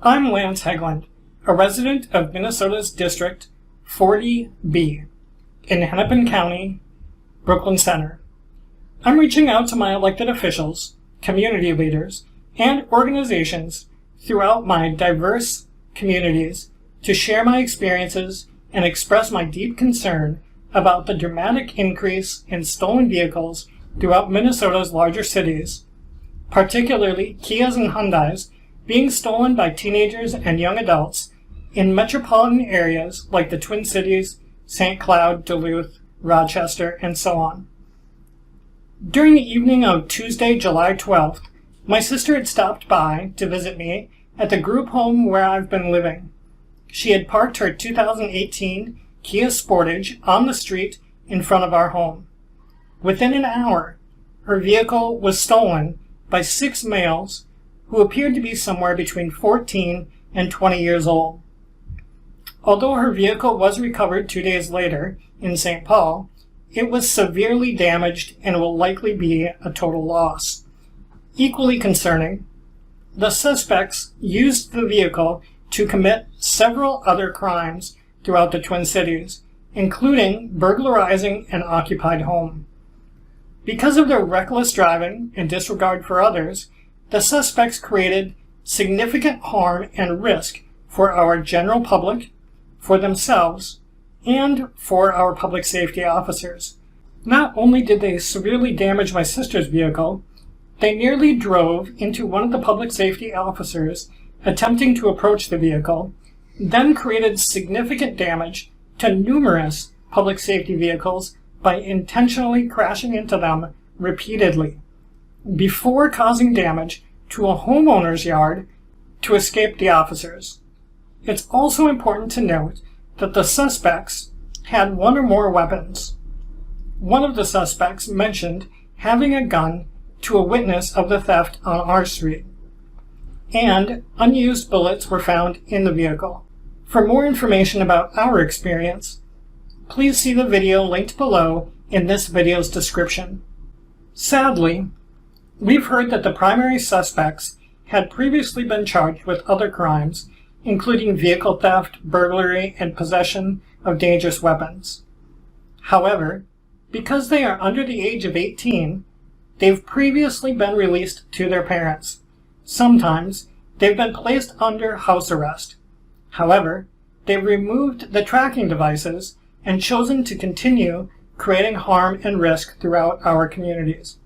I'm Lance Hegland, a resident of Minnesota's District 40B in Hennepin County, Brooklyn Center. I'm reaching out to my elected officials, community leaders, and organizations throughout my diverse communities to share my experiences and express my deep concern about the dramatic increase in stolen vehicles throughout Minnesota's larger cities, particularly Kias and Hyundais being stolen by teenagers and young adults in metropolitan areas like the Twin Cities, St. Cloud, Duluth, Rochester, and so on. During the evening of Tuesday, July 12th, my sister had stopped by to visit me at the group home where I've been living. She had parked her 2018 Kia Sportage on the street in front of our home. Within an hour, her vehicle was stolen by 6 males who appeared to be somewhere between 14 and 20 years old. Although her vehicle was recovered 2 days later in St. Paul, it was severely damaged and will likely be a total loss. Equally concerning, the suspects used the vehicle to commit several other crimes throughout the Twin Cities, including burglarizing an occupied home. Because of their reckless driving and disregard for others, the suspects created significant harm and risk for our general public, for themselves, and for our public safety officers. Not only did they severely damage my sister's vehicle, they nearly drove into one of the public safety officers attempting to approach the vehicle, then created significant damage to numerous public safety vehicles by intentionally crashing into them repeatedly, before causing damage to a homeowner's yard to escape the officers. It's also important to note that the suspects had one or more weapons. One of the suspects mentioned having a gun to a witness of the theft on our street, and unused bullets were found in the vehicle. For more information about our experience, please see the video linked below in this video's description. Sadly, we've heard that the primary suspects had previously been charged with other crimes, including vehicle theft, burglary, and possession of dangerous weapons. However, because they are under the age of 18, they've previously been released to their parents. Sometimes they've been placed under house arrest. However, they've removed the tracking devices and chosen to continue creating harm and risk throughout our communities.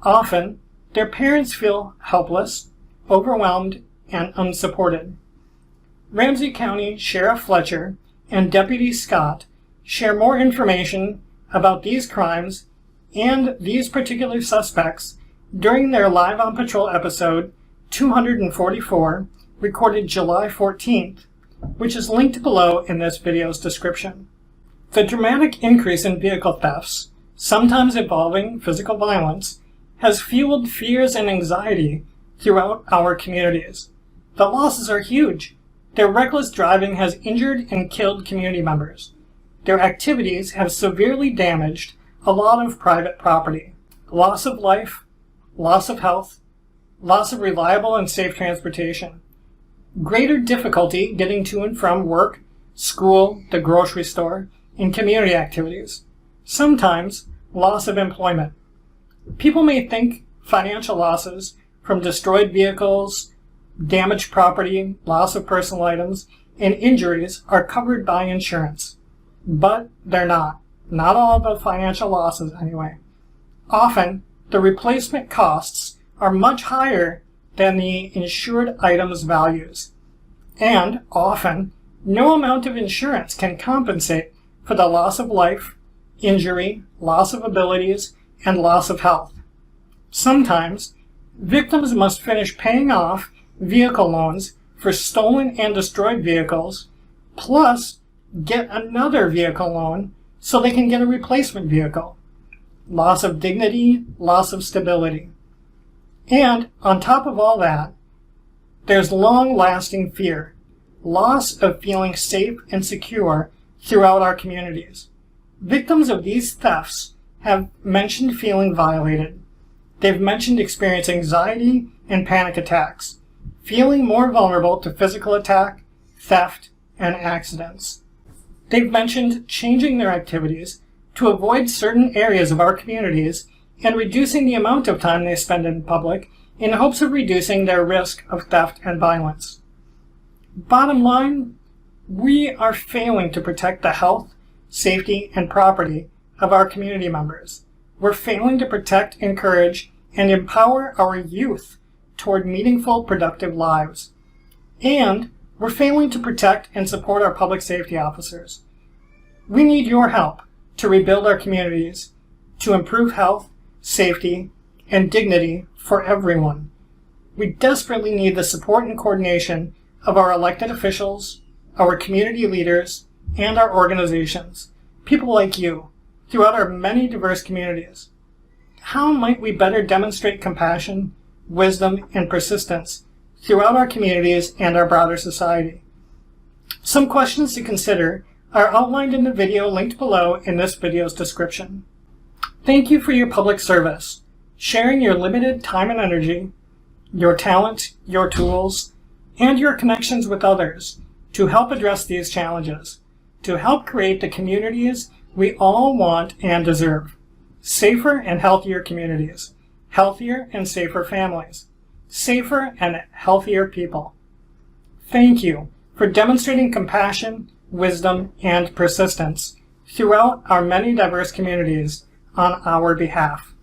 Often, their parents feel helpless, overwhelmed, and unsupported. Ramsey County Sheriff Fletcher and Deputy Scott share more information about these crimes and these particular suspects during their Live on Patrol episode 244, recorded July 14th, which is linked below in this video's description. The dramatic increase in vehicle thefts, sometimes involving physical violence, has fueled fears and anxiety throughout our communities. The losses are huge. Their reckless driving has injured and killed community members. Their activities have severely damaged a lot of private property. Loss of life, loss of health, loss of reliable and safe transportation, greater difficulty getting to and from work, school, the grocery store, and community activities. Sometimes loss of employment. People may think financial losses from destroyed vehicles, damaged property, loss of personal items, and injuries are covered by insurance. But they're not. Not all the financial losses, anyway. Often, the replacement costs are much higher than the insured item's values. And often, no amount of insurance can compensate for the loss of life, injury, loss of abilities, and loss of health. Sometimes, victims must finish paying off vehicle loans for stolen and destroyed vehicles, plus get another vehicle loan so they can get a replacement vehicle. Loss of dignity, loss of stability. And on top of all that, there's long-lasting fear, loss of feeling safe and secure throughout our communities. Victims of these thefts have mentioned feeling violated. They've mentioned experiencing anxiety and panic attacks, feeling more vulnerable to physical attack, theft, and accidents. They've mentioned changing their activities to avoid certain areas of our communities and reducing the amount of time they spend in public in hopes of reducing their risk of theft and violence. Bottom line, we are failing to protect the health, safety, and property of our community members. We're failing to protect, encourage, and empower our youth toward meaningful, productive lives. And we're failing to protect and support our public safety officers. We need your help to rebuild our communities, to improve health, safety, and dignity for everyone. We desperately need the support and coordination of our elected officials, our community leaders, and our organizations, people like you, throughout our many diverse communities. How might we better demonstrate compassion, wisdom, and persistence throughout our communities and our broader society? Some questions to consider are outlined in the video linked below in this video's description. Thank you for your public service, sharing your limited time and energy, your talent, your tools, and your connections with others to help address these challenges, to help create the communities we all want and deserve. Safer and healthier communities, healthier and safer families, safer and healthier people. Thank you for demonstrating compassion, wisdom, and persistence throughout our many diverse communities on our behalf.